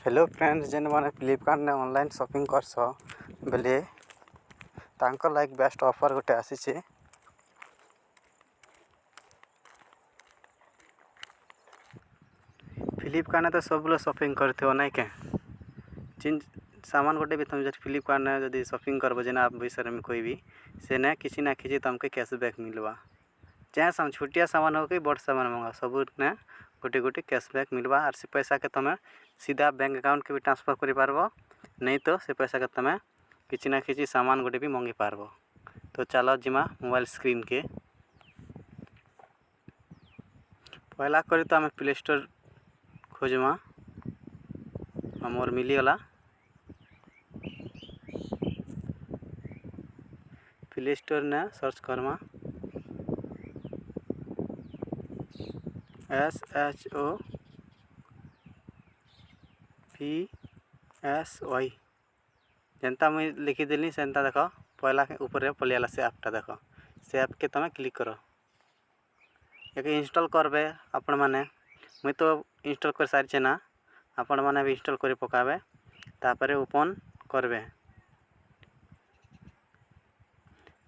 Hello friends, जेन मैंने फ्लिपकार्ट ने online shopping करस बेले तांकर लाइक बेस्ट ऑफर गोटे आसी। फ्लिपकार्ट ने तो सब लोग शॉपिंग करते ना क्या जिन सामान गोटे भी तुम फ्लिपकार्ट ने जब शॉपिंग करब जेना विषय में कोई भी से ना किसी तुमको कैशबैक मिलवा। चाहे सामान छोटिया सामान हो कि बड़ सामान मंगा सब ने गोटे गोटे कैशबैक मिलवा। और से पैसा के तुम सीधा बैंक अकाउंट के भी ट्रांसफर कर पारबो, नहीं तो से पैसा के तुम किसी सामान गोटे भी मंगी पारबो। तो चलो जिमा मोबाइल स्क्रीन के पहला करी तो आम प्ले स्टोर खोजमा मोर मिलीगला। प्ले स्टोर ने सर्च करमा SHOPSY जनता मुझे लिखीदेली सेंता देख पहला के ऊपर पलियाला से ऐपटा देख से ऐप के तुम क्लिक करो। एक इंस्टॉल करबे आपण माने मुई तो इंस्टॉल कर सारी ना आपण माने भी इंस्टॉल कर पकाबे तापर ओपन करबे।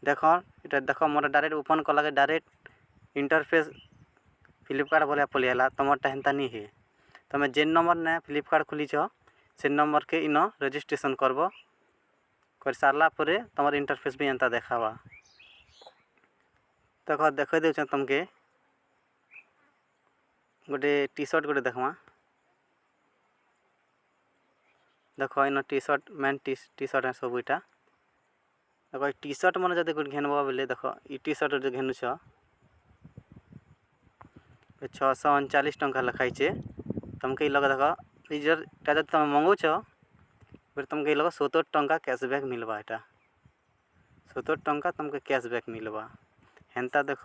देखो इटा देखो मोर डायरेक्ट ओपन कला के डायरेक्ट इंटरफेस फ्लिपकार्ट बोलिया पलियाला तुमरटा हेन्ता नहीं है। तुम जेन नंबर ने फ्लिपकार्ट खोलीच से नंबर के इन रजिस्ट्रेशन करब कर सारा पर तुम इंटरफेस भी एंता देखावा। देखो देख दे तुमके गोटे टी शर्ट गोटे देखमा। देखो इन टी शर्ट मेन टी शर्ट है सब इटा। देखो टी शर्ट मन जब घेनब बोले देख ये टी शर्ट जो घेनुछ 639 टंका लिखाई तुमके लगे देख इटा जब तुम मंगौच फिर तुमके लगे 70 टंका कैशबैक मिलवा। इटा 70 टंका तुमके कैशबैक मिलवा हेन्ता देख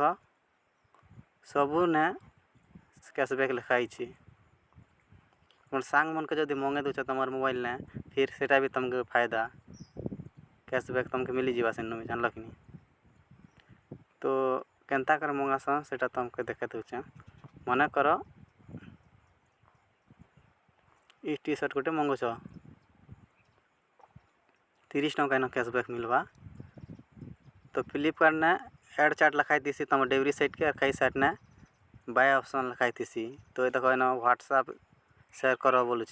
सबू ने कैशबैक लिखाई सांग मन के जब मंगे दूच तुम मोबाइल ने फिर सेटा भी तुमके फायदा कैशबैक तुमके मिली जावा से जानल कि नहीं। तो केन्ता कर मंगास सेटा तुमके देखे दूचे मन कर ये टी शर्ट गोटे मंगुच 30 टंका इन कैशबैक मिलवा। तो फ्लिपकार्ट ने एड चार्ट लिखाई थी तुम डिलीवरी साइट के कई साइट ने बाय ऑप्शन लिखाई थी। तो देखो इन व्हाट्सएप शेयर कर बोलूँ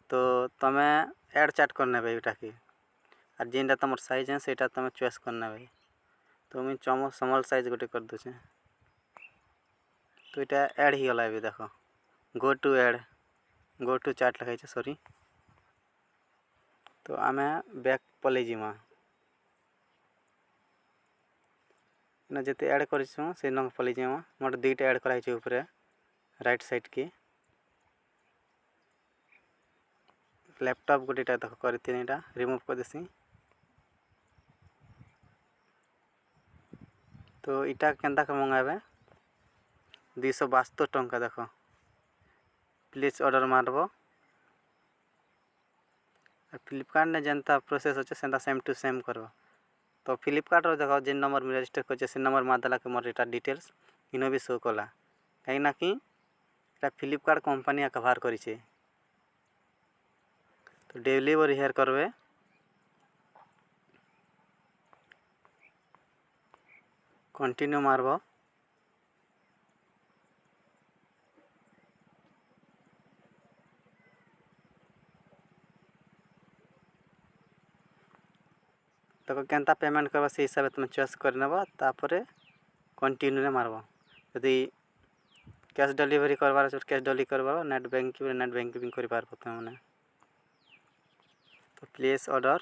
तो तुम एड चार्ट करने इटा की और जेनटा तुम साइज है सेटा तुम चॉइस करना भाई। तो मुझे स्मॉल साइज गोटे कर दूचे तो इटा एड ही गला भी देख गो टू चार्ट लिखाई सॉरी। तो आम बैक पलि जीमा इन जिते ऐड कर पलि जीमा मोटे दुईटा ऐड कराई ऊपर राइट साइड की लैपटॉप गोटे देख कर रिमूव कर देसी। तो इटा केन्ता कर मंगाबे 272 टंका देख प्लीज ऑर्डर मारब। फ्लिपकार्ट ने जनता प्रोसेस अच्छे सेंता सेम टू सेम करब। तो फ्लिपकार्ट देखो जेन नंबर में रजिस्टर कर से नंबर मारदेला के मोर एटा डिटेल्स इन भी शो कला कहीं कि फ्लिपकार्ट कंपनी कभार करें। तो डिलीवरी हेयर करबे कंटिन्यू मारब। तो केन्ता पेमेंट करवा से हिसाब से तुम चॉइस कर नेब तापर कंटिन्यू मारब। यदि कैश डिलीवरी करवार कैश डिलीवरी करवार नेट बैंकिंग कर पारब तुमने। तो प्लीज ऑर्डर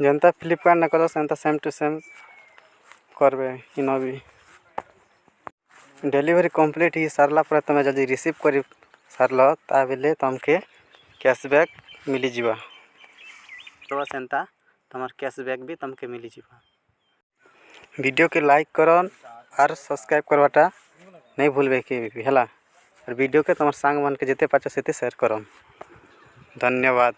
जनता फ्लिपकार्ट ने कर सेम टू सेम करबे इन भी डिलीवरी कंप्लीट ही सारला पर तुम जब रिसीव कर सारल ताबेले तुमके कैशबैक मिली जीवा। तो सेंता तुम कैशबैक भी तुमके मिली जीवा। वीडियो के लाइक कर और सब्सक्राइब करवाटा नहीं भूलबे कि है और वीडियो के तुम सांग मन के जिते पाच से शेयर कर। धन्यवाद।